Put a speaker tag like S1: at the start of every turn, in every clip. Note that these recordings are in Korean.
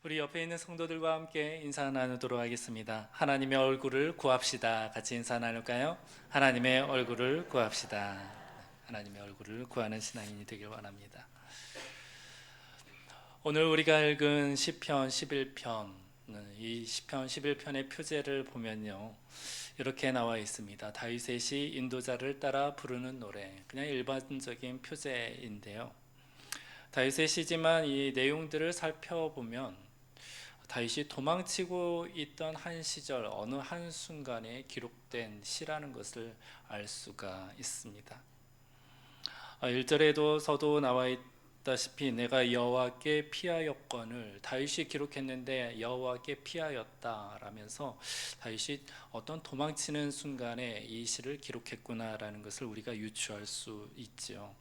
S1: 우리 옆에 있는 성도들과 함께 인사 나누도록 하겠습니다. 하나님의 얼굴을 구합시다. 같이 인사 나눌까요? 하나님의 얼굴을 구합시다. 하나님의 얼굴을 구하는 신앙인이 되길 원합니다. 오늘 우리가 읽은 시편 11편, 이 시편 11편의 표제를 보면요, 이렇게 나와 있습니다. 다윗의 시 인도자를 따라 부르는 노래. 그냥 일반적인 표제인데요, 다윗의 시지만 이 내용들을 살펴보면 다윗이 도망치고 있던 한 시절, 어느 한순간에 기록된 시라는 것을 알 수가 있습니다. 1절에도 나와 있다시피 내가 여호와께 피하였거늘, 다윗이 기록했는데 여호와께 피하였다라면서 다윗이 어떤 도망치는 순간에 이 시를 기록했구나라는 것을 우리가 유추할 수 있죠.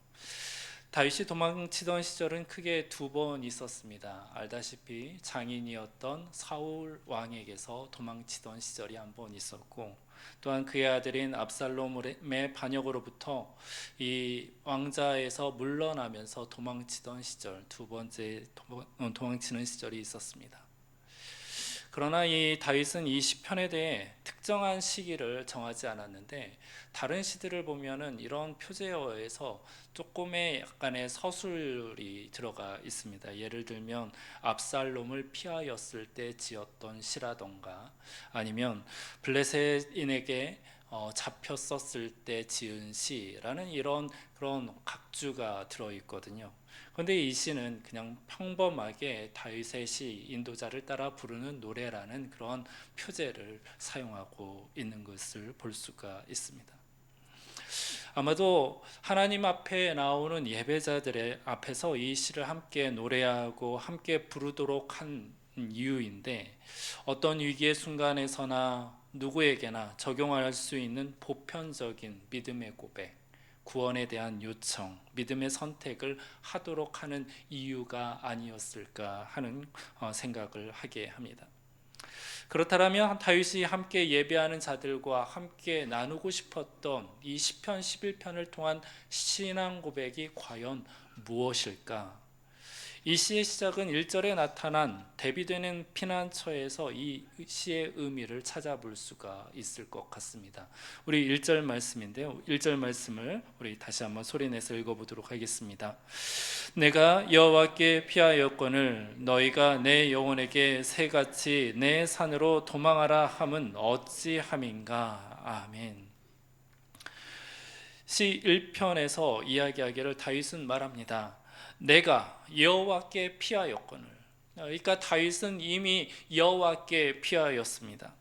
S1: 다윗이 도망치던 시절은 크게 두 번 있었습니다. 알다시피 장인이었던 사울 왕에게서 도망치던 시절이 한 번 있었고, 또한 그의 아들인 압살롬의 반역으로부터 이 왕자에서 물러나면서 도망치던 시절, 두 번째 도망치는 시절이 있었습니다. 그러나 이 다윗은 이 시편에 대해 특정한 시기를 정하지 않았는데, 다른 시들을 보면은 이런 표제에 의해서 조금의 약간의 서술이 들어가 있습니다. 예를 들면 압살롬을 피하였을 때 지었던 시라던가, 아니면 블레셋인에게 잡혔었을 때 지은 시라는 이런 그런 각주가 들어 있거든요. 그런데 이 시는 그냥 평범하게 다윗의 시, 인도자를 따라 부르는 노래라는 그런 표제를 사용하고 있는 것을 볼 수가 있습니다. 아마도 하나님 앞에 나오는 예배자들의 앞에서 이 시를 함께 노래하고 함께 부르도록 한 이유인데, 어떤 위기의 순간에서나 누구에게나 적용할 수 있는 보편적인 믿음의 고백, 구원에 대한 요청, 믿음의 선택을 하도록 하는 이유가 아니었을까 하는 생각을 하게 합니다. 그렇다면 다윗이 함께 예배하는 자들과 함께 나누고 싶었던 이 시편 11편을 통한 신앙 고백이 과연 무엇일까? 이 시의 시작은 1절에 나타난 대비되는 피난처에서 이 시의 의미를 찾아볼 수가 있을 것 같습니다. 우리 1절 말씀인데요, 1절 말씀을 우리 다시 한번 소리내서 읽어보도록 하겠습니다. 내가 여호와께 피하였거늘 너희가 내 영혼에게 새같이 내 산으로 도망하라 함은 어찌함인가. 아멘. 시 1편에서 이야기하기를 다윗은 말합니다. 내가 여호와께 피하였거늘. 그러니까 다윗은 이미 여호와께 피하였습니다.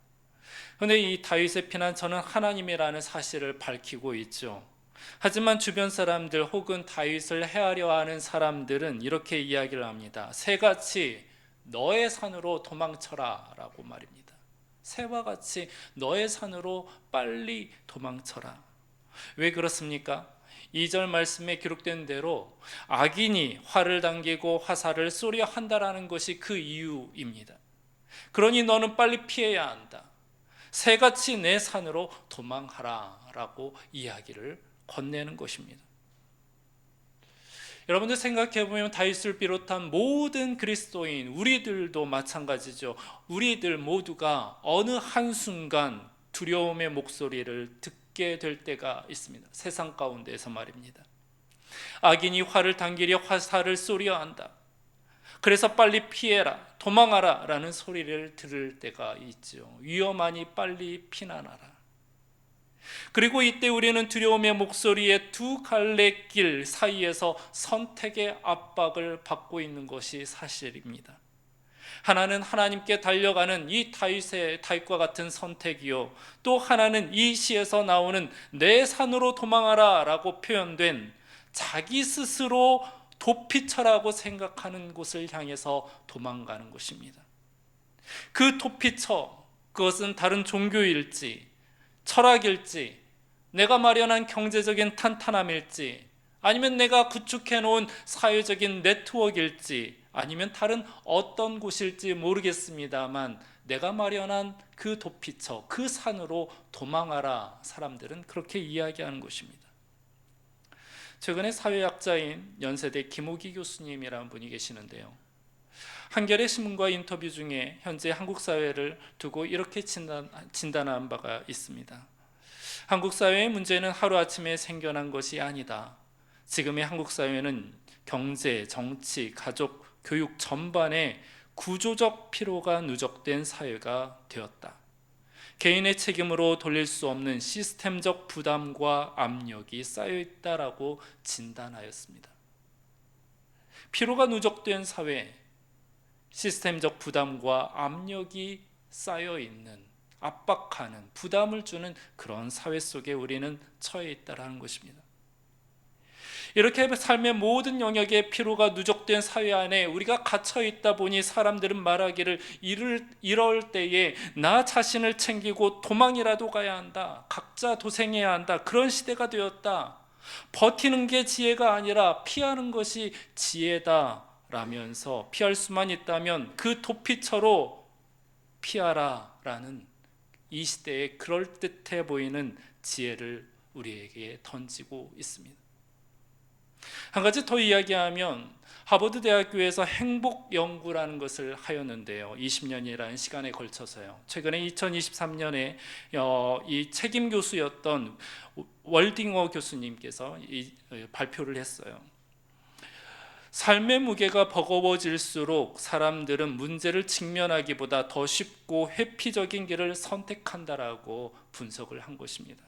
S1: 그런데 이 다윗의 피난처는 하나님이라는 사실을 밝히고 있죠. 하지만 주변 사람들 혹은 다윗을 해하려 하는 사람들은 이렇게 이야기를 합니다. 새같이 너의 산으로 도망쳐라 라고 말입니다. 새와 같이 너의 산으로 빨리 도망쳐라. 왜 그렇습니까? 2절 말씀에 기록된 대로 악인이 활을 당기고 화살을 쏘려 한다라는 것이 그 이유입니다. 그러니 너는 빨리 피해야 한다. 새같이 내 산으로 도망하라 라고 이야기를 건네는 것입니다. 여러분들 생각해보면 다윗을 비롯한 모든 그리스도인, 우리들도 마찬가지죠. 우리들 모두가 어느 한순간 두려움의 목소리를 듣게 될 때가 있습니다. 세상 가운데에서 말입니다. 악인이 활을 당기려 화살을 쏘려 한다. 그래서 빨리 피해라, 도망하라 라는 소리를 들을 때가 있죠. 위험하니 빨리 피난하라. 그리고 이때 우리는 두려움의 목소리에 두 갈래 길 사이에서 선택의 압박을 받고 있는 것이 사실입니다. 하나는 하나님께 달려가는 이 다윗과 같은 선택이요, 또 하나는 이 시에서 나오는 내 산으로 도망하라 라고 표현된 자기 스스로 도피처라고 생각하는 곳을 향해서 도망가는 것입니다. 그 도피처, 그것은 다른 종교일지 철학일지, 내가 마련한 경제적인 탄탄함일지, 아니면 내가 구축해 놓은 사회적인 네트워크일지, 아니면 다른 어떤 곳일지 모르겠습니다만 내가 마련한 그 도피처, 그 산으로 도망하라, 사람들은 그렇게 이야기하는 것입니다. 최근에 사회학자인 연세대 김호기 교수님이라는 분이 계시는데요, 한겨레 신문과 인터뷰 중에 현재 한국 사회를 두고 이렇게 진단한 바가 있습니다. 한국 사회의 문제는 하루아침에 생겨난 것이 아니다. 지금의 한국 사회는 경제, 정치, 가족, 교육 전반에 구조적 피로가 누적된 사회가 되었다. 개인의 책임으로 돌릴 수 없는 시스템적 부담과 압력이 쌓여 있다라고 진단하였습니다. 피로가 누적된 사회, 시스템적 부담과 압력이 쌓여 있는, 압박하는, 부담을 주는 그런 사회 속에 우리는 처해 있다라는 것입니다. 이렇게 삶의 모든 영역에 피로가 누적된 사회 안에 우리가 갇혀 있다 보니 사람들은 말하기를 이럴 때에 나 자신을 챙기고 도망이라도 가야 한다, 각자 도생해야 한다, 그런 시대가 되었다. 버티는 게 지혜가 아니라 피하는 것이 지혜다 라면서 피할 수만 있다면 그 도피처로 피하라 라는 이 시대에 그럴듯해 보이는 지혜를 우리에게 던지고 있습니다. 한 가지 더 이야기하면 하버드 대학교에서 행복 연구라는 것을 하였는데요. 20년이라는 시간에 걸쳐서요. 최근에 2023년에 이 책임 교수였던 월딩어 교수님께서 발표를 했어요. 삶의 무게가 버거워질수록 사람들은 문제를 직면하기보다 더 쉽고 회피적인 길을 선택한다라고 분석을 한 것입니다.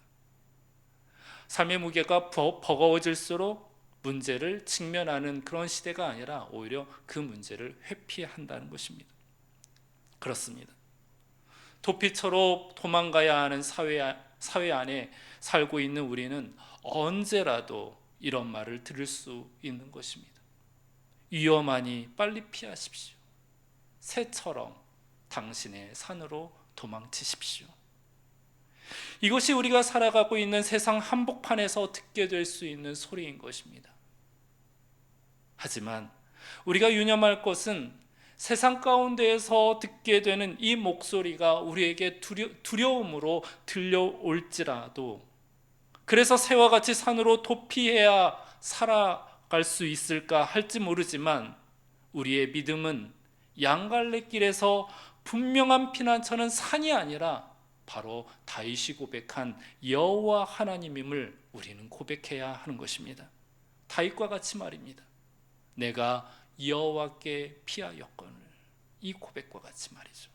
S1: 삶의 무게가 버거워질수록 문제를 직면하는 그런 시대가 아니라 오히려 그 문제를 회피한다는 것입니다. 그렇습니다. 도피처로 도망가야 하는 사회 안에 살고 있는 우리는 언제라도 이런 말을 들을 수 있는 것입니다. 위험하니 빨리 피하십시오. 새처럼 당신의 산으로 도망치십시오. 이것이 우리가 살아가고 있는 세상 한복판에서 듣게 될 수 있는 소리인 것입니다. 하지만 우리가 유념할 것은 세상 가운데에서 듣게 되는 이 목소리가 우리에게 두려움으로 들려올지라도, 그래서 새와 같이 산으로 도피해야 살아갈 수 있을까 할지 모르지만 우리의 믿음은 양갈래길에서 분명한 피난처는 산이 아니라 바로 다윗이 고백한 여호와 하나님임을 우리는 고백해야 하는 것입니다. 다윗과 같이 말입니다. 내가 여호와께 피하였거늘, 이 고백과 같이 말이죠.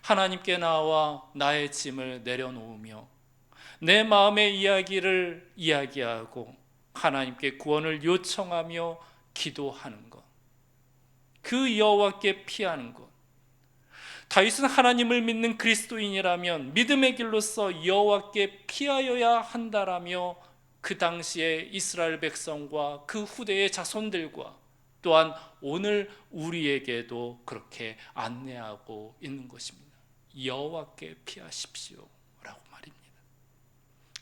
S1: 하나님께 나와 나의 짐을 내려놓으며 내 마음의 이야기를 이야기하고 하나님께 구원을 요청하며 기도하는 것, 그 여호와께 피하는 것. 다윗은 하나님을 믿는 그리스도인이라면 믿음의 길로서 여호와께 피하여야 한다라며 그 당시에 이스라엘 백성과 그 후대의 자손들과 또한 오늘 우리에게도 그렇게 안내하고 있는 것입니다. 여호와께 피하십시오 라고 말입니다.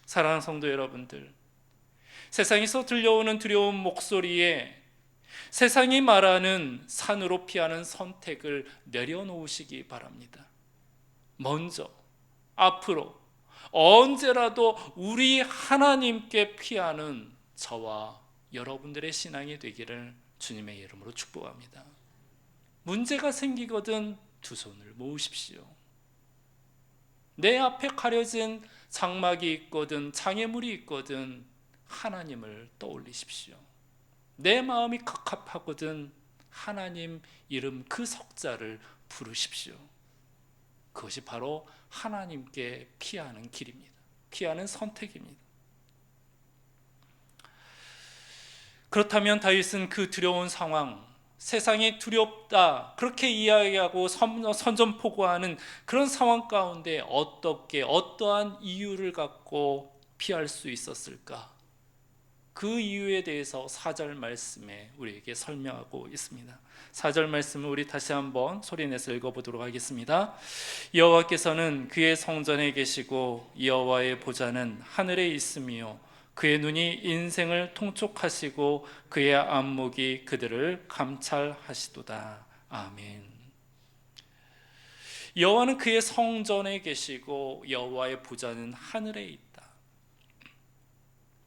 S1: 사랑하는 성도 여러분들, 세상에서 들려오는 두려운 목소리에 세상이 말하는 산으로 피하는 선택을 내려놓으시기 바랍니다. 먼저 앞으로 언제라도 우리 하나님께 피하는 저와 여러분들의 신앙이 되기를 주님의 이름으로 축복합니다. 문제가 생기거든 두 손을 모으십시오. 내 앞에 가려진 장막이 있거든, 장애물이 있거든 하나님을 떠올리십시오. 내 마음이 갑갑하거든 하나님 이름 그 석자를 부르십시오. 그것이 바로 하나님께 피하는 길입니다. 피하는 선택입니다. 그렇다면 다윗은 그 두려운 상황, 세상이 두렵다 그렇게 이야기하고 선전포고하는 그런 상황 가운데 어떠한 이유를 갖고 피할 수 있었을까? 그 이유에 대해서 4절 말씀에 우리에게 설명하고 있습니다. 4절 말씀을 우리 다시 한번 소리내서 읽어보도록 하겠습니다. 여호와께서는 그의 성전에 계시고 여호와의 보좌는 하늘에 있으며 그의 눈이 인생을 통촉하시고 그의 안목이 그들을 감찰하시도다. 아멘. 여호와는 그의 성전에 계시고 여호와의 보좌는 하늘에 있다.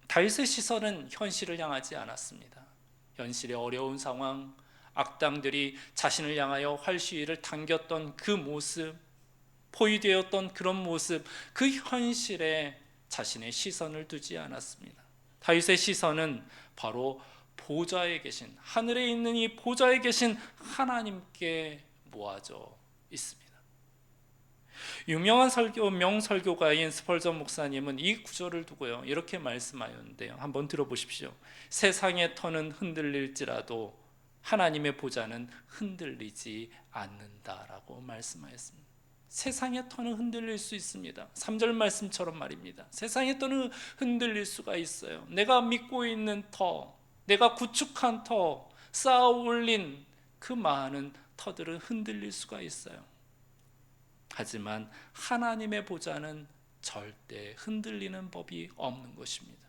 S1: 다윗의 시선은 현실을 향하지 않았습니다. 현실의 어려운 상황, 악당들이 자신을 향하여 활시위를 당겼던 그 모습, 포위되었던 그런 모습, 그 현실에 자신의 시선을 두지 않았습니다. 다윗의 시선은 바로 보좌에 계신, 하늘에 있는 이 보좌에 계신 하나님께 모아져 있습니다. 유명한 명설교가인 스펄전 목사님은 이 구절을 두고요 이렇게 말씀하였는데요, 한번 들어보십시오. 세상의 터는 흔들릴지라도 하나님의 보좌는 흔들리지 않는다라고 말씀하였습니다. 세상의 터는 흔들릴 수 있습니다. 3절 말씀처럼 말입니다. 세상의 터는 흔들릴 수가 있어요. 내가 믿고 있는 터, 내가 구축한 터, 쌓아 올린 그 많은 터들은 흔들릴 수가 있어요. 하지만 하나님의 보좌는 절대 흔들리는 법이 없는 것입니다.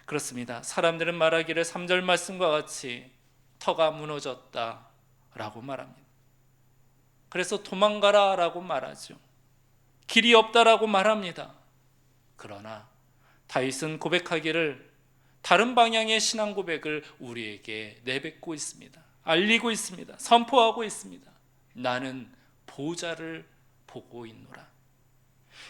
S1: 그렇습니다. 사람들은 말하기를 3절 말씀과 같이 터가 무너졌다 라고 말합니다. 그래서 도망가라 라고 말하죠. 길이 없다라고 말합니다. 그러나 다윗은 고백하기를 다른 방향의 신앙 고백을 우리에게 내뱉고 있습니다. 알리고 있습니다. 선포하고 있습니다. 나는 보좌를 보고 있노라.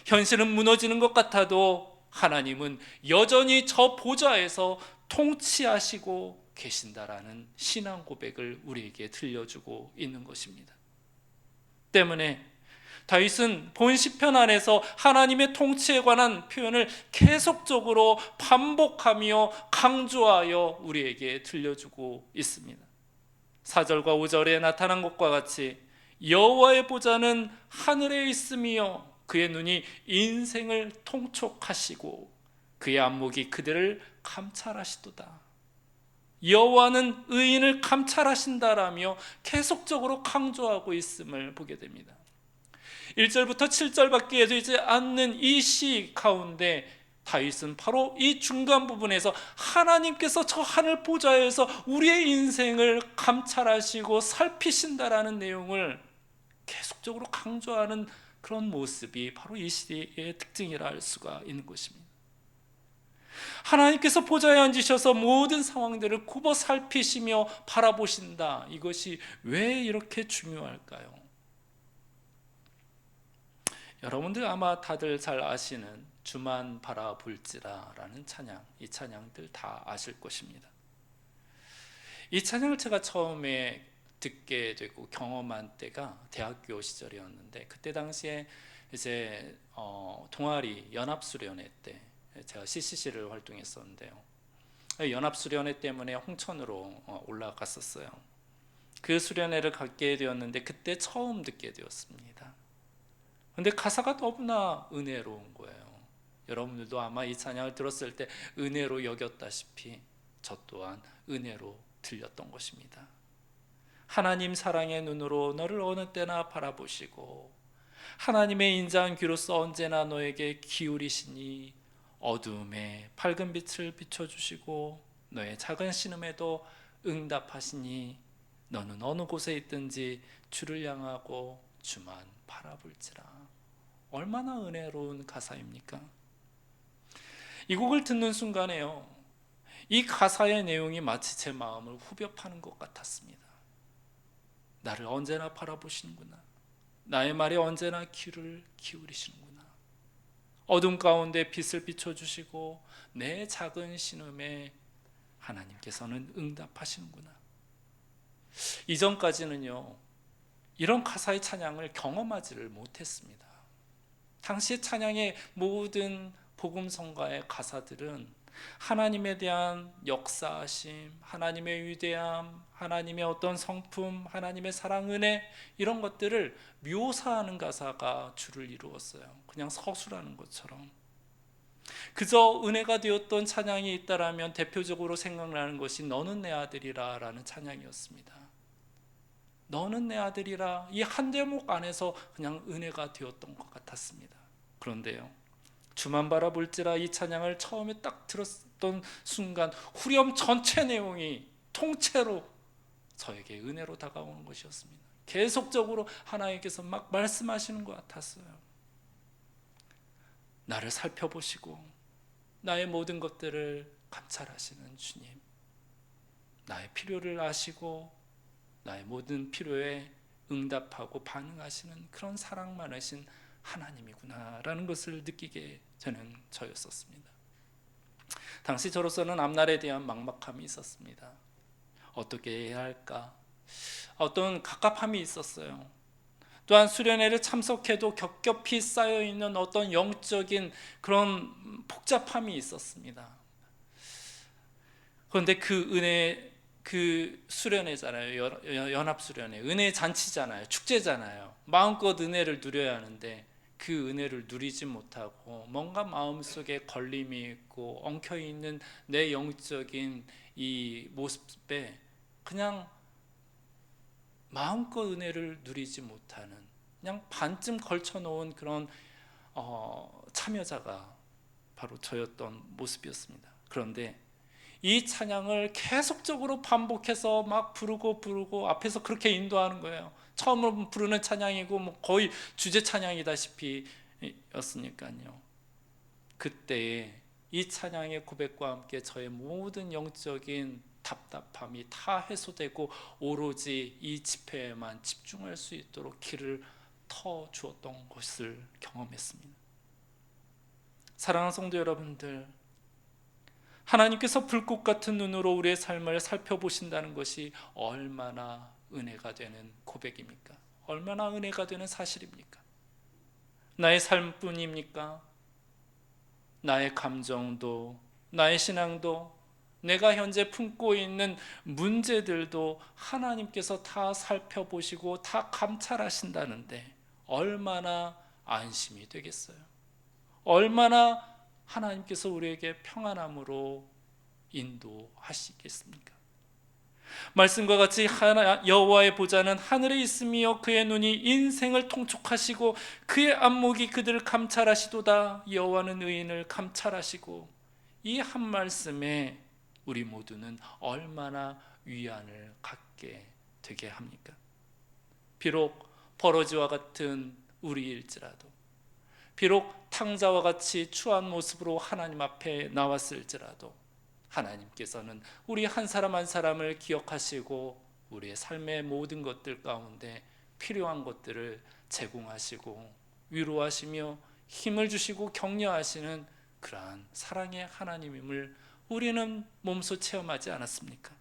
S1: 현실은 무너지는 것 같아도 하나님은 여전히 저 보좌에서 통치하시고 계신다라는 신앙 고백을 우리에게 들려주고 있는 것입니다. 때문에 다윗은 본 시편 안에서 하나님의 통치에 관한 표현을 계속적으로 반복하며 강조하여 우리에게 들려주고 있습니다. 4절과 5절에 나타난 것과 같이 여호와의 보좌는 하늘에 있으며 그의 눈이 인생을 통촉하시고 그의 안목이 그들을 감찰하시도다. 여호와는 의인을 감찰하신다라며 계속적으로 강조하고 있음을 보게 됩니다. 1절부터 7절밖에 되지 않는 이 시 가운데 다윗은 바로 이 중간 부분에서 하나님께서 저 하늘 보좌에서 우리의 인생을 감찰하시고 살피신다라는 내용을 계속적으로 강조하는 그런 모습이 바로 이 시대의 특징이라 할 수가 있는 것입니다. 하나님께서 보좌에 앉으셔서 모든 상황들을 굽어 살피시며 바라보신다. 이것이 왜 이렇게 중요할까요? 여러분들 아마 다들 잘 아시는 주만 바라볼지라 라는 찬양, 이 찬양들 다 아실 것입니다. 이 찬양을 제가 처음에 듣게 되고 경험한 때가 대학교 시절이었는데, 그때 당시에 이제 동아리 연합수련회 때 제가 CCC를 활동했었는데요, 연합수련회 때문에 홍천으로 올라갔었어요. 그 수련회를 갖게 되었는데 그때 처음 듣게 되었습니다. 근데 가사가 너무나 은혜로운 거예요. 여러분들도 아마 이 찬양을 들었을 때 은혜로 여겼다시피 저 또한 은혜로 들렸던 것입니다. 하나님 사랑의 눈으로 너를 어느 때나 바라보시고 하나님의 인자한 귀로서 언제나 너에게 기울이시니 어두움에 밝은 빛을 비춰주시고 너의 작은 신음에도 응답하시니 너는 어느 곳에 있든지 주를 향하고 주만 바라볼지라. 얼마나 은혜로운 가사입니까? 이 곡을 듣는 순간에요, 이 가사의 내용이 마치 제 마음을 후벼 파는 것 같았습니다. 나를 언제나 바라보시는구나. 나의 말에 언제나 귀를 기울이시는구나. 어둠 가운데 빛을 비춰주시고 내 작은 신음에 하나님께서는 응답하시는구나. 이전까지는요, 이런 가사의 찬양을 경험하지를 못했습니다. 당시 찬양의 모든 복음성가의 가사들은 하나님에 대한 역사하심, 하나님의 위대함, 하나님의 어떤 성품, 하나님의 사랑, 은혜, 이런 것들을 묘사하는 가사가 주를 이루었어요. 그냥 서술하는 것처럼. 그저 은혜가 되었던 찬양이 있다라면 대표적으로 생각나는 것이 너는 내 아들이라 라는 찬양이었습니다. 너는 내 아들이라, 이 한 대목 안에서 그냥 은혜가 되었던 것 같았습니다. 그런데요, 주만 바라볼지라 이 찬양을 처음에 딱 들었던 순간 후렴 전체 내용이 통째로 저에게 은혜로 다가오는 것이었습니다. 계속적으로 하나님께서 막 말씀하시는 것 같았어요. 나를 살펴보시고 나의 모든 것들을 감찰하시는 주님, 나의 필요를 아시고 나의 모든 필요에 응답하고 반응하시는 그런 사랑 많으신 하나님이구나라는 것을 느끼게 되는 저였었습니다. 당시 저로서는 앞날에 대한 막막함이 있었습니다. 어떻게 해야 할까? 어떤 갑갑함이 있었어요. 또한 수련회를 참석해도 겹겹이 쌓여있는 어떤 영적인 그런 복잡함이 있었습니다. 그런데 그 수련회잖아요. 연합수련회, 은혜 잔치잖아요. 축제잖아요. 마음껏 은혜를 누려야 하는데 그 은혜를 누리지 못하고 뭔가 마음속에 걸림이 있고 엉켜있는 내 영적인 이 모습에 그냥 마음껏 은혜를 누리지 못하는, 그냥 반쯤 걸쳐놓은 그런 참여자가 바로 저였던 모습이었습니다. 그런데 이 찬양을 계속적으로 반복해서 막 부르고 앞에서 그렇게 인도하는 거예요. 처음으로 부르는 찬양이고 뭐 거의 주제 찬양이다시피 였으니까요. 그때에 이 찬양의 고백과 함께 저의 모든 영적인 답답함이 다 해소되고 오로지 이 집회에만 집중할 수 있도록 길을 터 주었던 것을 경험했습니다. 사랑하는 성도 여러분들, 하나님께서 불꽃 같은 눈으로 우리의 삶을 살펴보신다는 것이 얼마나 은혜가 되는 고백입니까? 얼마나 은혜가 되는 사실입니까? 나의 삶뿐입니까? 나의 감정도, 나의 신앙도, 내가 현재 품고 있는 문제들도 하나님께서 다 살펴보시고 다 감찰하신다는데 얼마나 안심이 되겠어요? 얼마나 하나님께서 우리에게 평안함으로 인도하시겠습니까? 말씀과 같이 여호와의 보좌는 하늘에 있으며 그의 눈이 인생을 통촉하시고 그의 안목이 그들을 감찰하시도다. 여호와는 의인을 감찰하시고, 이 한 말씀에 우리 모두는 얼마나 위안을 갖게 되게 합니까? 비록 버러지와 같은 우리일지라도, 비록 탕자와 같이 추한 모습으로 하나님 앞에 나왔을지라도 하나님께서는 우리 한 사람 한 사람을 기억하시고 우리의 삶의 모든 것들 가운데 필요한 것들을 제공하시고 위로하시며 힘을 주시고 격려하시는 그러한 사랑의 하나님임을 우리는 몸소 체험하지 않았습니까?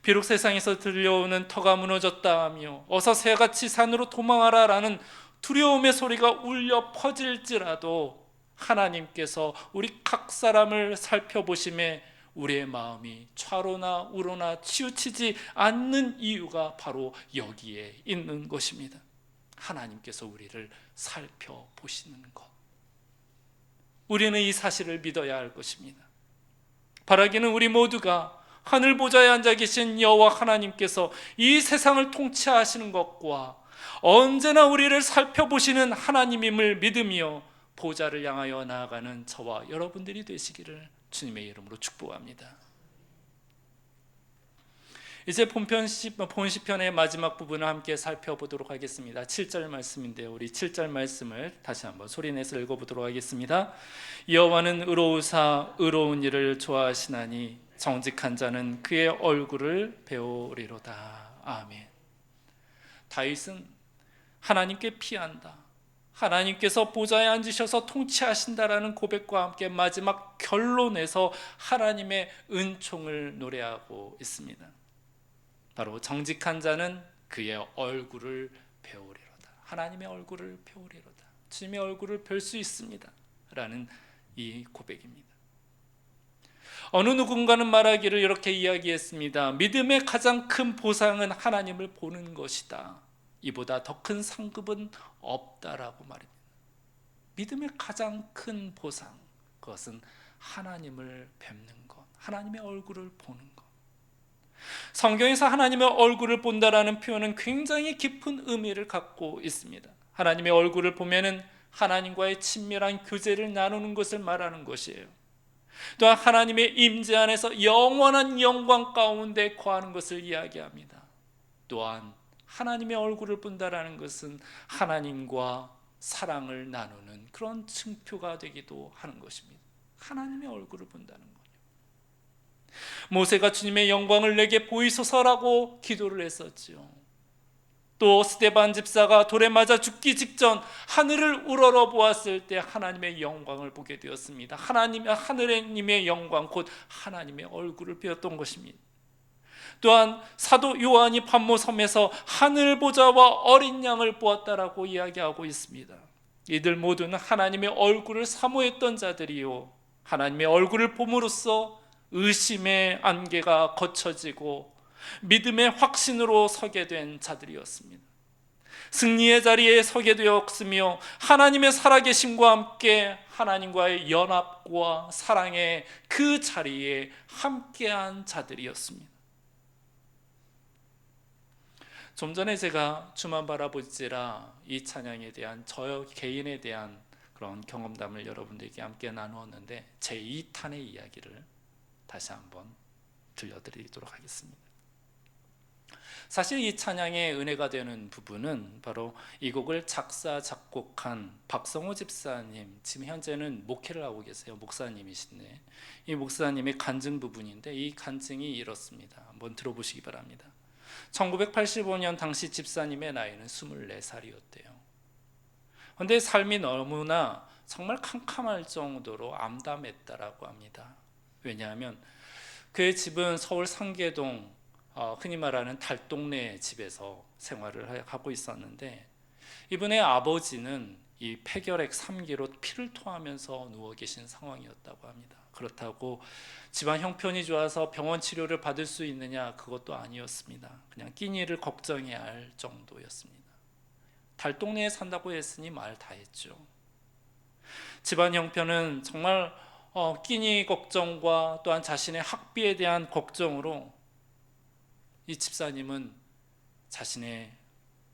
S1: 비록 세상에서 들려오는 터가 무너졌다 하며 어서 새같이 산으로 도망하라 라는 두려움의 소리가 울려 퍼질지라도 하나님께서 우리 각 사람을 살펴보심에 우리의 마음이 좌로나 우로나 치우치지 않는 이유가 바로 여기에 있는 것입니다. 하나님께서 우리를 살펴보시는 것, 우리는 이 사실을 믿어야 할 것입니다. 바라기는 우리 모두가 하늘 보좌에 앉아 계신 여호와 하나님께서 이 세상을 통치하시는 것과 언제나 우리를 살펴보시는 하나님임을 믿으며 보좌를 향하여 나아가는 저와 여러분들이 되시기를 주님의 이름으로 축복합니다. 이제 본 시편의 마지막 부분을 함께 살펴보도록 하겠습니다. 7절 말씀인데요, 우리 7절 말씀을 다시 한번 소리내서 읽어보도록 하겠습니다. 여호와는 의로우사 의로운 일을 좋아하시나니 정직한 자는 그의 얼굴을 배우리로다. 아멘. 다윗은 하나님께 피한다, 하나님께서 보좌에 앉으셔서 통치하신다라는 고백과 함께 마지막 결론에서 하나님의 은총을 노래하고 있습니다. 바로 정직한 자는 그의 얼굴을 배우리로다. 하나님의 얼굴을 배우리로다. 주님의 얼굴을 뵐 수 있습니다 라는 이 고백입니다. 어느 누군가는 말하기를 이렇게 이야기했습니다. 믿음의 가장 큰 보상은 하나님을 보는 것이다. 이보다 더 큰 상급은 없다라고 말합니다. 믿음의 가장 큰 보상, 그것은 하나님을 뵙는 것, 하나님의 얼굴을 보는 것. 성경에서 하나님의 얼굴을 본다라는 표현은 굉장히 깊은 의미를 갖고 있습니다. 하나님의 얼굴을 보면은 하나님과의 친밀한 교제를 나누는 것을 말하는 것이에요. 또한 하나님의 임재 안에서 영원한 영광 가운데 거하는 것을 이야기합니다. 또한 하나님의 얼굴을 본다라는 것은 하나님과 사랑을 나누는 그런 증표가 되기도 하는 것입니다. 하나님의 얼굴을 본다는 거예요. 모세가 주님의 영광을 내게 보이소서라고 기도를 했었지요. 또 스데반 집사가 돌에 맞아 죽기 직전 하늘을 우러러 보았을 때 하나님의 영광을 보게 되었습니다. 하나님의 영광, 곧 하나님의 얼굴을 배웠던 것입니다. 또한 사도 요한이 pat모섬에서 하늘 보좌와 어린 양을 보았다라고 이야기하고 있습니다. 이들 모두는 하나님의 얼굴을 사모했던 자들이요, 하나님의 얼굴을 봄으로써 의심의 안개가 거쳐지고 믿음의 확신으로 서게 된 자들이었습니다. 승리의 자리에 서게 되었으며 하나님의 살아계심과 함께 하나님과의 연합과 사랑의 그 자리에 함께한 자들이었습니다. 좀 전에 제가 주만 바라보지라 이 찬양에 대한 저 개인에 대한 그런 경험담을 여러분들에게 함께 나누었는데, 제 2탄의 이야기를 다시 한번 들려드리도록 하겠습니다. 사실 이 찬양의 은혜가 되는 부분은 바로 이 곡을 작사 작곡한 박성호 집사님, 지금 현재는 목회를 하고 계세요. 목사님이신데 이 목사님의 간증 부분인데, 이 간증이 이렇습니다. 한번 들어보시기 바랍니다. 1985년 당시 집사님의 나이는 24살이었대요. 그런데 삶이 너무나 정말 캄캄할 정도로 암담했다라고 합니다. 왜냐하면 그의 집은 서울 상계동 흔히 말하는 달동네 집에서 생활을 하고 있었는데, 이분의 아버지는 이 폐결핵 3기로 피를 토하면서 누워 계신 상황이었다고 합니다. 그렇다고 집안 형편이 좋아서 병원 치료를 받을 수 있느냐, 그것도 아니었습니다. 그냥 끼니를 걱정해야 할 정도였습니다. 달동네에 산다고 했으니 말 다 했죠. 집안 형편은 정말 끼니 걱정과 또한 자신의 학비에 대한 걱정으로 이 집사님은 자신의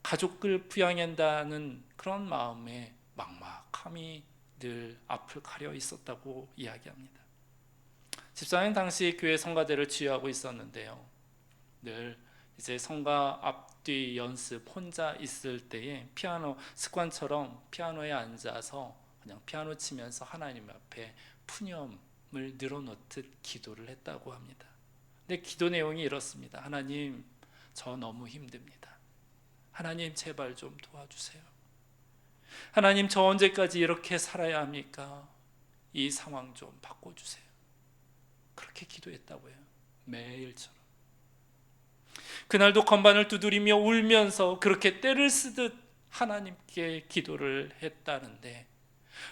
S1: 가족을 부양한다는 그런 마음에 막막함이 늘 앞을 가려 있었다고 이야기합니다. 집사님 당시 교회 성가대를 지휘하고 있었는데요, 늘 이제 성가 앞뒤 연습 혼자 있을 때에 피아노 습관처럼 피아노에 앉아서 그냥 피아노 치면서 하나님 앞에 푸념을 늘어놓듯 기도를 했다고 합니다. 근데 기도 내용이 이렇습니다. 하나님, 저 너무 힘듭니다. 하나님, 제발 좀 도와주세요. 하나님, 저 언제까지 이렇게 살아야 합니까? 이 상황 좀 바꿔주세요. 그렇게 기도했다고 해요. 매일처럼. 그날도 건반을 두드리며 울면서 그렇게 때를 쓰듯 하나님께 기도를 했다는데,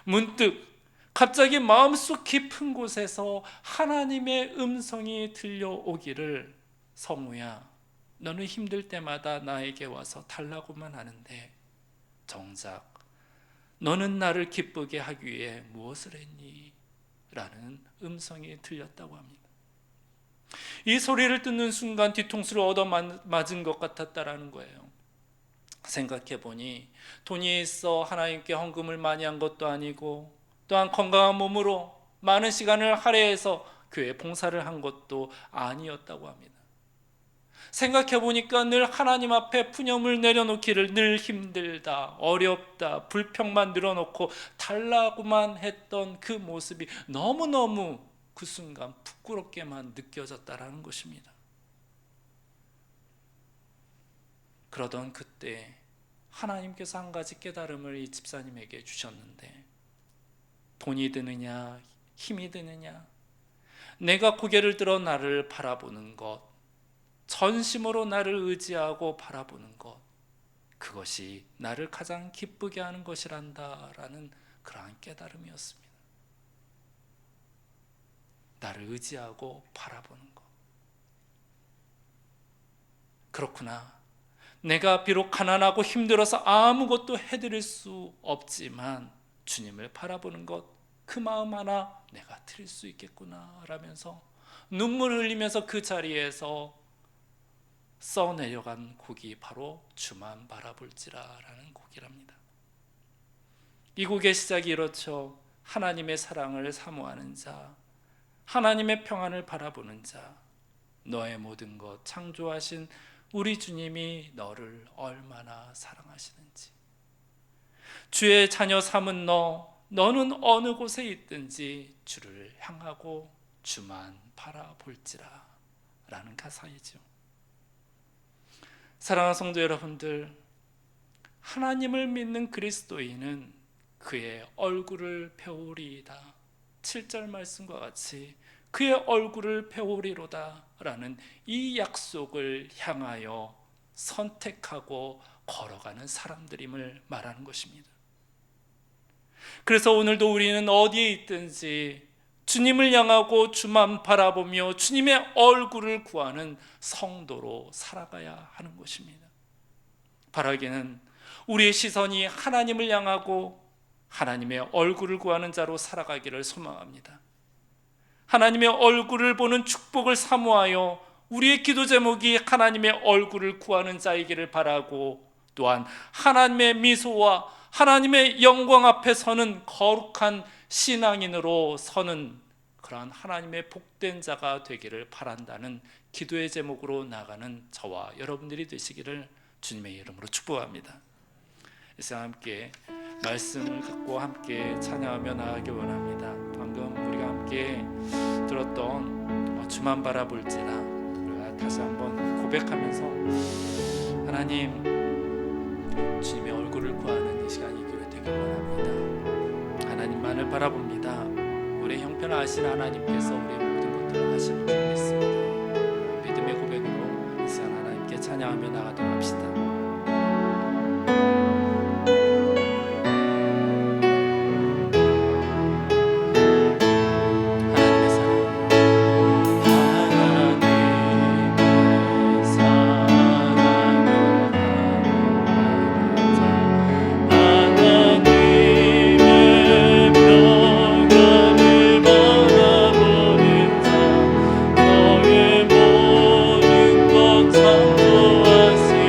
S1: 문득 갑자기 마음속 깊은 곳에서 하나님의 음성이 들려오기를, 성우야, 너는 힘들 때마다 나에게 와서 달라고만 하는데 정작 너는 나를 기쁘게 하기 위해 무엇을 했니? 라는 음성이 들렸다고 합니다. 이 소리를 듣는 순간 뒤통수를 얻어맞은 것 같았다라는 거예요. 생각해보니 돈이 있어 하나님께 헌금을 많이 한 것도 아니고, 또한 건강한 몸으로 많은 시간을 할애해서 교회 봉사를 한 것도 아니었다고 합니다. 생각해보니까 늘 하나님 앞에 푸념을 내려놓기를 늘 힘들다, 어렵다, 불평만 늘어놓고 달라고만 했던 그 모습이 너무너무 그 순간 부끄럽게만 느껴졌다라는 것입니다. 그러던 그때 하나님께서 한 가지 깨달음을 이 집사님에게 주셨는데, 돈이 드느냐 힘이 드느냐, 내가 고개를 들어 나를 바라보는 것, 전심으로 나를 의지하고 바라보는 것, 그것이 나를 가장 기쁘게 하는 것이란다라는 그러한 깨달음이었습니다. 나를 의지하고 바라보는 것. 그렇구나. 내가 비록 가난하고 힘들어서 아무것도 해드릴 수 없지만 주님을 바라보는 것, 그 마음 하나 내가 드릴 수 있겠구나 라면서 눈물 흘리면서 그 자리에서 써내려간 곡이 바로 주만 바라볼지라 라는 곡이랍니다. 이 곡의 시작이 이렇죠. 하나님의 사랑을 사모하는 자, 하나님의 평안을 바라보는 자, 너의 모든 것 창조하신 우리 주님이 너를 얼마나 사랑하시는지, 주의 자녀 삼은 너는 어느 곳에 있든지 주를 향하고 주만 바라볼지라 라는 가사이죠. 사랑하는 성도 여러분들, 하나님을 믿는 그리스도인은 그의 얼굴을 배우리이다. 7절 말씀과 같이 그의 얼굴을 배우리로다 라는 이 약속을 향하여 선택하고 걸어가는 사람들임을 말하는 것입니다. 그래서 오늘도 우리는 어디에 있든지 주님을 향하고 주만 바라보며 주님의 얼굴을 구하는 성도로 살아가야 하는 것입니다. 바라기는 우리의 시선이 하나님을 향하고 하나님의 얼굴을 구하는 자로 살아가기를 소망합니다. 하나님의 얼굴을 보는 축복을 사모하여 우리의 기도 제목이 하나님의 얼굴을 구하는 자이기를 바라고, 또한 하나님의 미소와 하나님의 영광 앞에 서는 거룩한 신앙인으로 서는 그러한 하나님의 복된 자가 되기를 바란다는 기도의 제목으로 나가는 저와 여러분들이 되시기를 주님의 이름으로 축복합니다. 이 시간 함께 말씀을 갖고 함께 찬양하며 나가기 원합니다. 방금 우리가 함께 들었던 주만 바라볼지라, 우리가 다시 한번 고백하면서 하나님 주님의 얼굴을 구하는 이 시간이 되길 원합니다. 하나님만을 바라봅니다. 우리의 형편을 아시는 하나님께서 우리의 모든 것들을 아시는 줄 믿습니다. 믿음의 고백으로 이 시간 하나님께 찬양하며 나가도록 합시다.
S2: 너의 모든 것 창조하시니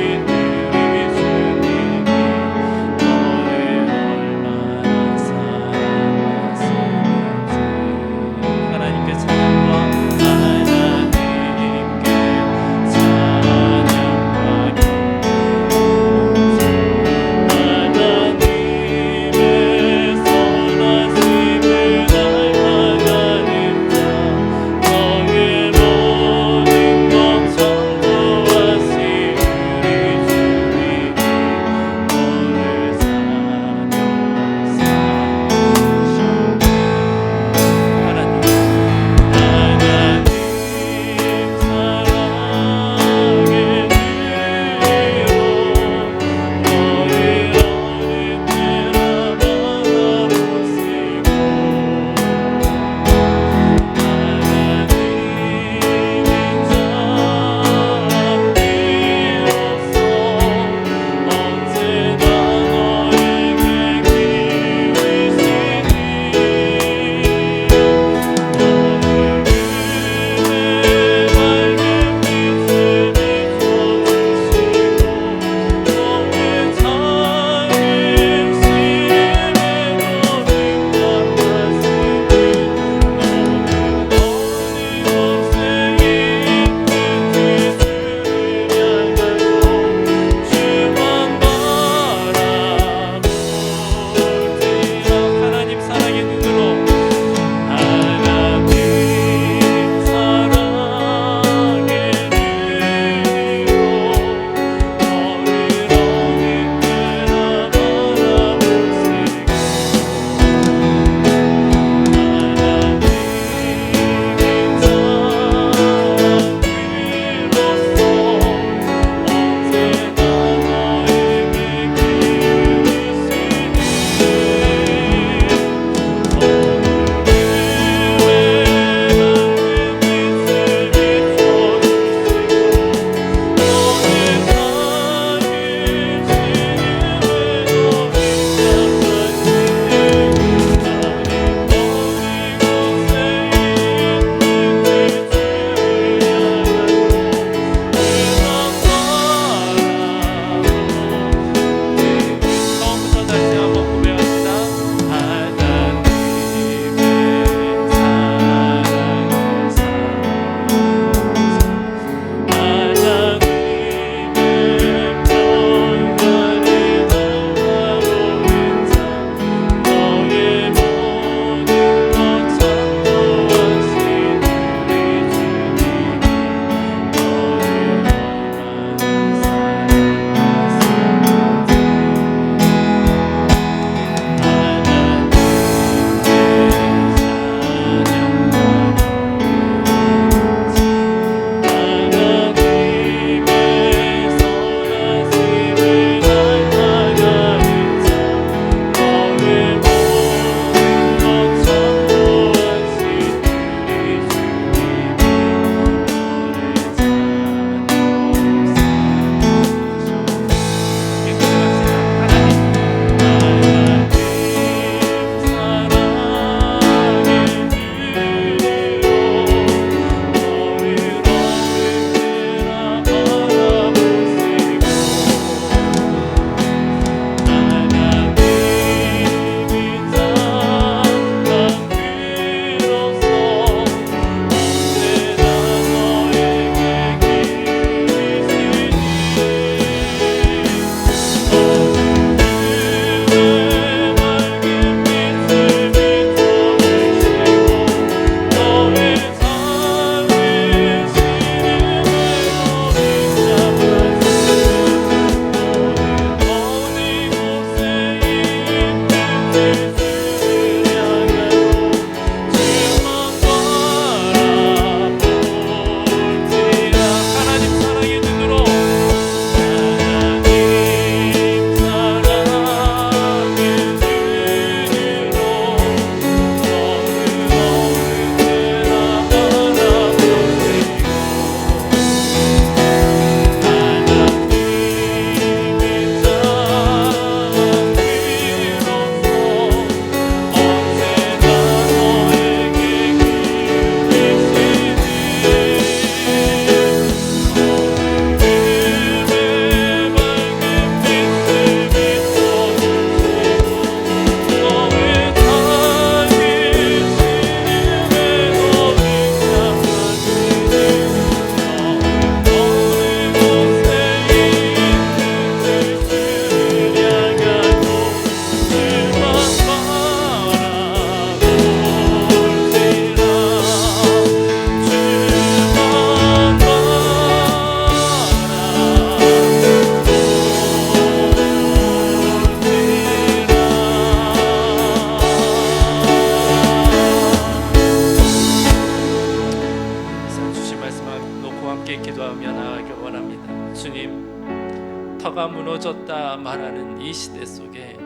S1: 터가 무너졌다 말하는 이 시대 속에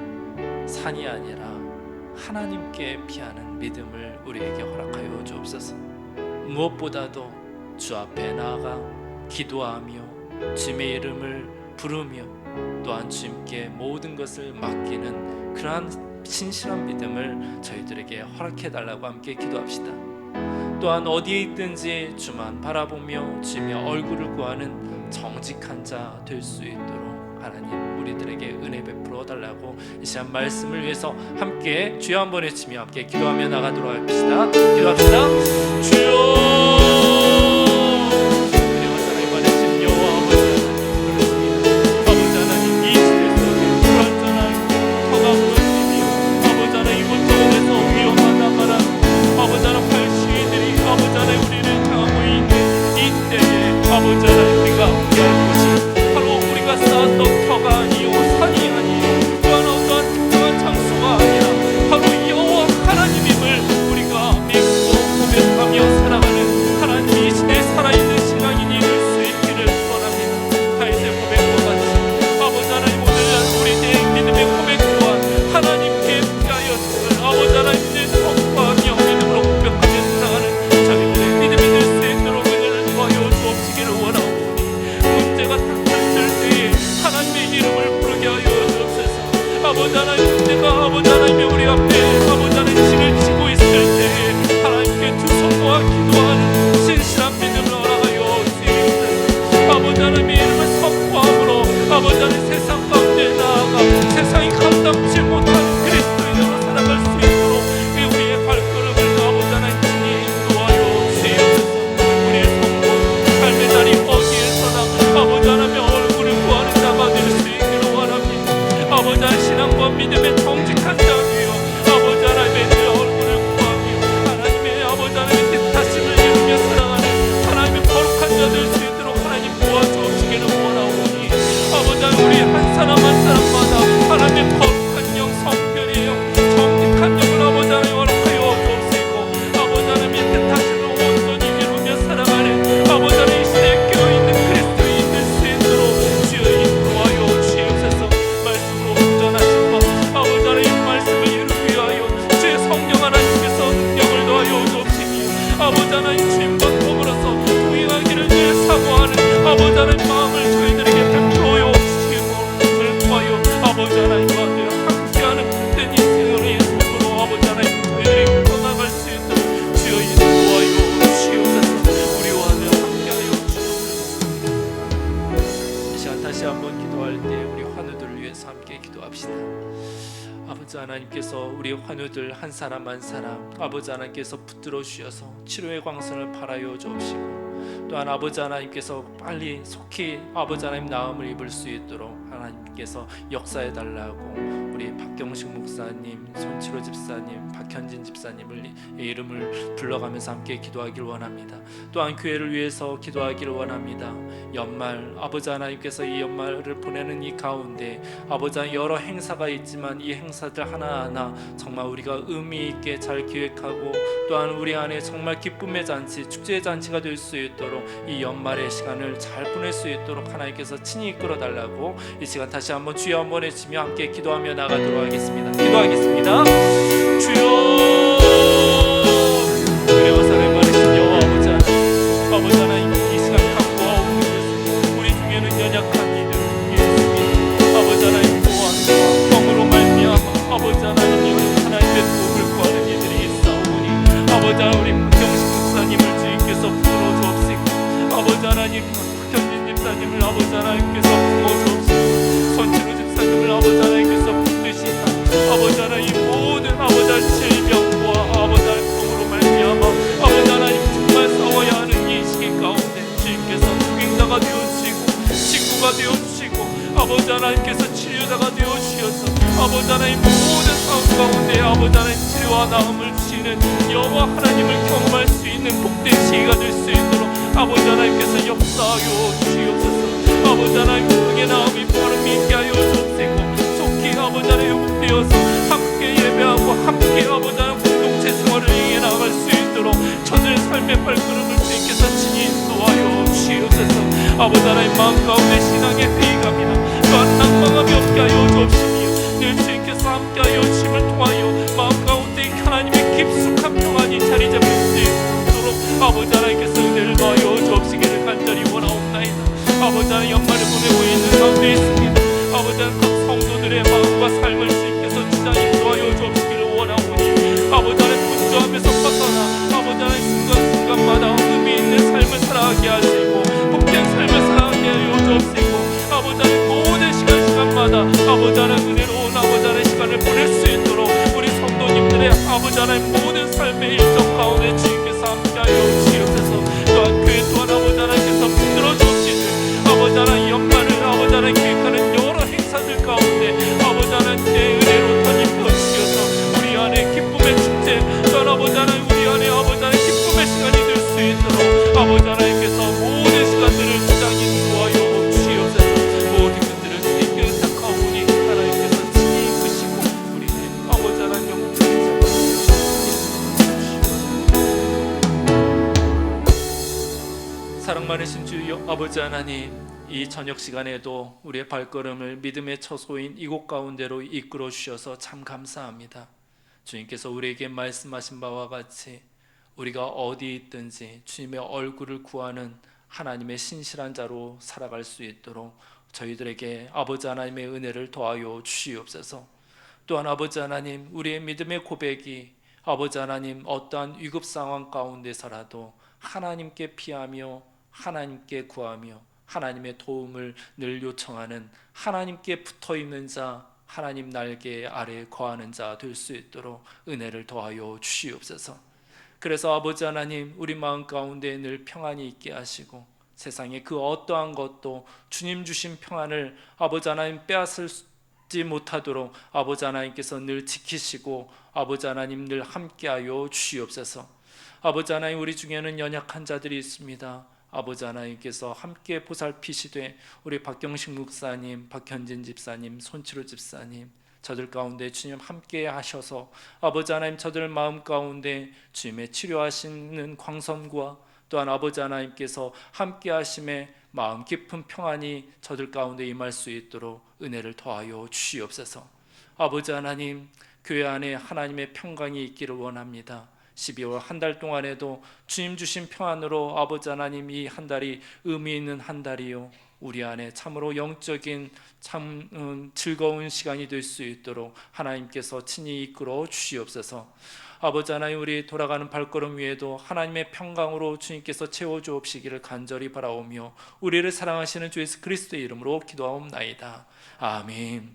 S1: 산이 아니라 하나님께 피하는 믿음을 우리에게 허락하여 주옵소서. 무엇보다도 주 앞에 나아가 기도하며 주님의 이름을 부르며 또한 주님께 모든 것을 맡기는 그러한 신실한 믿음을 저희들에게 허락해 달라고 함께 기도합시다. 또한 어디에 있든지 주만 바라보며 주님의 얼굴을 구하는 정직한 자 될 수 있도록 하나님 우리들에게 은혜 베풀어 달라고 이 시간 말씀을 위해서 함께 주여 한번 외치며 함께 기도하며 나가도록 합시다. 기도합시다. 주여 하나님께서 우리 환우들 한 사람 한 사람 아버지 하나님께서 붙들어 주셔서 치료의 광선을 발하여 주옵시고 또한 아버지 하나님께서 빨리 속히 아버지 하나님 나음을 입을 수 있도록 하나님께서 역사해 달라고 우리 박경식 목사님, 손치로 집사님, 박현진 집사님을 이름을 불러가면서 함께 기도하길 원합니다. 또한 교회를 위해서 기도하기를 원합니다. 연말 아버지 하나님께서 이 연말을 보내는 이 가운데 아버지 하나님 여러 행사가 있지만 이 행사들 하나하나 정말 우리가 의미 있게 잘 기획하고 또한 우리 안에 정말 기쁨의 잔치, 축제의 잔치가 될 수 있도록 이 연말의 시간을 잘 보낼 수 있도록 하나님께서 친히 이끌어 달라고 이 시간 다시 한번 주여 한번 외치며 함께 기도하며 나가도록 하겠습니다. 기도하겠습니다. 주여 은혜와 사랑을 받으신 여호와 아버지 하나님, 아버지 하나님 이 시간 간구하옵는 것은 우리 중에는 연약한 이들 예수님 아버지 하나님 또한 병으로 말미암아 아버지 하나님 하나님의 도움을 구하는 이들이 있사오니 아버지 하나님 우리 박경식 목사님을 주님께서 풀어 주옵시고 아버지 하나님 박현진 집사님을 아버지 하나님께서 품어 주옵시고 손치로 집사님을 아버지 하나님께서 붙드시사 아버지 하나님 모든 아버지 하나님 질병과 아버지 하나님 병으로 말미암아 아버지 하나님 정말 싸워야 하는 이 시기 가운데 주님께서 동행자가 되어주시고 친구가 되어주시고 아버지 하나님께서 치료자가 되어주셔서 아버지 하나님 모든 상황 가운데 아버지 하나님 치료와 나음을 주시는 여호와 하나님을 경험할 수 있는 복된 시기가 될 수 있도록 아버지 하나님께서 역사하여 주시옵소서. 아버지 하나님 그의 나음이 발음이 있게 하여 주옵시고 속히 아버지 하나님 회복되어서 함께 예배하고 함께 아버지 하나님 공동체 생활을 이행해 나갈 수 있도록 저들 삶의 발걸음을 주님께서 친히 인도하여 주시옵소서. 아버지 하나님 마음 가운데 신앙의 회의감이나 아버지 각 성도들의 마음과 삶을 주님께서 주장 인도하여 주옵시기를 원하오니 아버지 하나님 분주함에서 벗어나 아버지 하나님 순간순간마다 의미 있는 삶을 살아가게 하시고 복된 삶을 살아가게 하여 주옵시고 아버지 하나님 모든 시간마다 아버지 하나님 은혜로운 아버지 하나님 시간을 보낼 수 있도록 우리 성도님들의 아버지 하나님 모든 삶의 일정 가운데 주님께서 함께하여 주시옵소서. 또한 교회 또한 아버지 하나님께서 붙들어 주옵시되 아버지 하나님 연말을 아버지 하나님 계획하는 여러 행사들 가운데 아버지 하나님의 은혜로 덧입혀 주셔서 우리 안에 기쁨의 축제 또한 아버지 하나님 우리 안에 아버지 하나님 기쁨의 시간이 될 수 있도록 아버지 하나님께서 모든 시간들을 주장 인도하여 주시옵소서. 모든 것들을 주님께 의탁하오니 하나님께서 친히 이끄시고 우리의 아버지 하나님 영광을 잡아주시옵소서. 사랑 많으신 주 아버지 하나님, 이 저녁 시간에도 우리의 발걸음을 믿음의 처소인 이곳 가운데로 이끌어 주셔서 참 감사합니다. 주님께서 우리에게 말씀하신 바와 같이 우리가 어디 있든지 주님의 얼굴을 구하는 하나님의 신실한 자로 살아갈 수 있도록 저희들에게 아버지 하나님의 은혜를 더하여 주시옵소서. 또한 아버지 하나님, 우리의 믿음의 고백이 아버지 하나님 어떠한 위급 상황 가운데서라도 하나님께 피하며 하나님께 구하며 하나님의 도움을 늘 요청하는 하나님께 붙어있는 자, 하나님 날개 아래 거하는 자 될 수 있도록 은혜를 더하여 주시옵소서. 그래서 아버지 하나님, 우리 마음 가운데 늘 평안이 있게 하시고 세상의 그 어떠한 것도 주님 주신 평안을 아버지 하나님 빼앗지 못하도록 아버지 하나님께서 늘 지키시고 아버지 하나님 늘 함께하여 주시옵소서. 아버지 하나님, 우리 중에는 연약한 자들이 있습니다. 아버지 하나님께서 함께 보살피시되 우리 박경식 목사님, 박현진 집사님, 손치로 집사님 저들 가운데 주님 함께 하셔서 아버지 하나님 저들 마음 가운데 주님의 치료하시는 광선과 또한 아버지 하나님께서 함께 하심에 마음 깊은 평안이 저들 가운데 임할 수 있도록 은혜를 더하여 주시옵소서. 아버지 하나님, 교회 안에 하나님의 평강이 있기를 원합니다. 12월 한 달 동안에도 주님 주신 평안으로 아버지 하나님 이 한 달이 의미 있는 한 달이요 우리 안에 참으로 영적인 참 즐거운 시간이 될 수 있도록 하나님께서 친히 이끌어 주시옵소서. 아버지 하나님, 우리 돌아가는 발걸음 위에도 하나님의 평강으로 주님께서 채워주옵시기를 간절히 바라오며 우리를 사랑하시는 주 예수 그리스도의 이름으로 기도하옵나이다. 아멘.